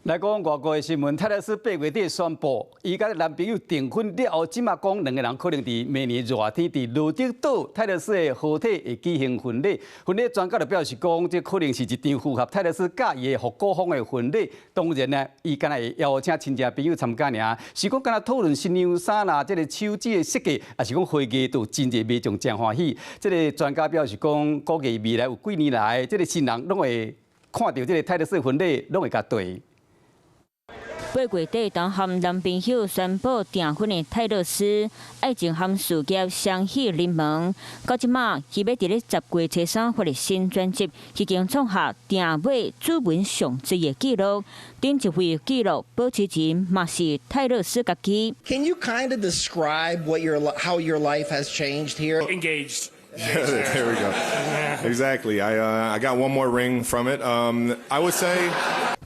来讲外国的新闻，泰勒斯8月底宣布，伊甲男朋友订婚了后，即马讲两个人可能伫明年热天伫罗德岛泰勒斯的豪邸会举行婚礼。婚礼专家就表示讲，这可能是一场符合泰勒斯佮伊的复古风的婚礼。当然呢，伊敢若会邀请亲戚朋友参加尔，是讲敢若讨论新娘衫啦，这个手指的设计，也是讲花艺都真侪民众真欢喜。这个专家表示讲，估计未来有几年来，这个新人拢会看到这个泰勒斯婚礼，拢会甲对。 8月底，当和男朋友宣布订婚的泰勒斯，爱情和事业双喜临门。到即马，伊要伫咧10月初3发的新专辑，已經创下订尾主文上最的纪錄。頂一回紀錄保持人嘛是泰勒斯家己。Can you kind of describe how your life has changed here? Engaged. There we go. Exactly. I got one more ring from it. I would say.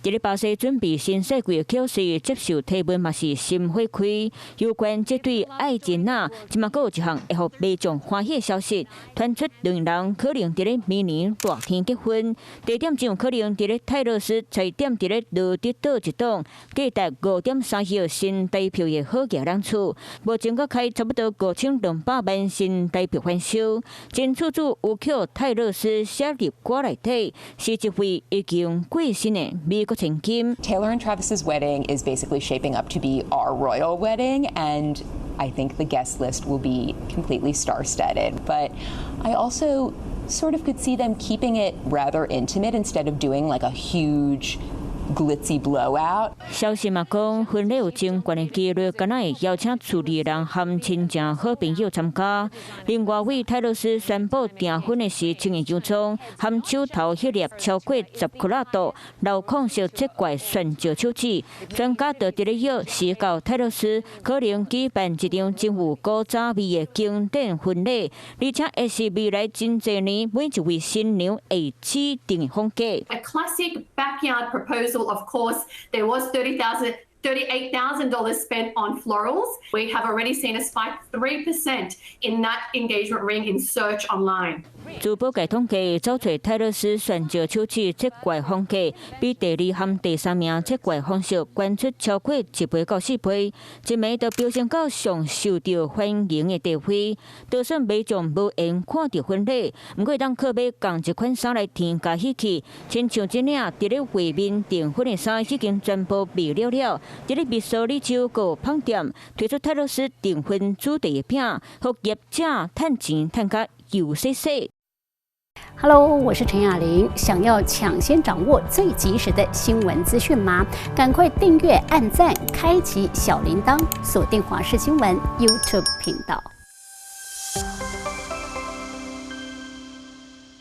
伫咧巴西准备新世纪的考试，接受提问嘛是心花开。有关这对爱情啊，即马阁有一项会互民众欢喜的消息，传出两人可能伫咧明年热天结婚，地点就可能伫咧泰勒斯踩点伫咧罗德岛一栋，价值5点3亿新台票的好价两处，目前阁开差不多5200万新台票贩售。真厝主有扣泰勒斯写入歌内底，是一位已经过身的美国。 Taylor and Travis's wedding is basically shaping up to be our royal wedding, and I think the guest list will be completely star-studded. But I also sort of could see them keeping it rather intimate instead of doing like a huge glitzy blowout. 消息嘛讲，婚礼有真悬的几率，敢若会邀请处理人和亲戚好朋友参加。另外，为泰勒斯宣布订婚的时，穿的洋装和手头迄粒超过10克拉度、镂孔色切怪旋石手指。专家就伫咧约是到泰勒斯可能举办一场真有古早味的经典婚礼，而且也是未来真侪年每一位新娘会指定的风格。A classic backyard proposal. Of course, there was $38,000 spent on florals. We have already seen a spike 3% in that engagement ring in search online. 珠宝界统计，找出泰勒斯旋石手指切怪风格，比第2和第3名切怪方式悬出超过1倍到4倍，一枚就飙升到上受到欢迎的地位。就算民众无缘看到婚礼，不过当可买共一款衫来添加喜气，亲像这领伫咧会面订婚的衫已经全部卖了了。伫咧密苏里州个饭店推出泰勒斯订婚主题的饼，互业者趁钱趁甲又细细。 Hello， 我是陈雅玲。想要抢先掌握最及时的新闻资讯吗？赶快订阅、按赞、开启小铃铛，锁定华视新闻 YouTube 频道。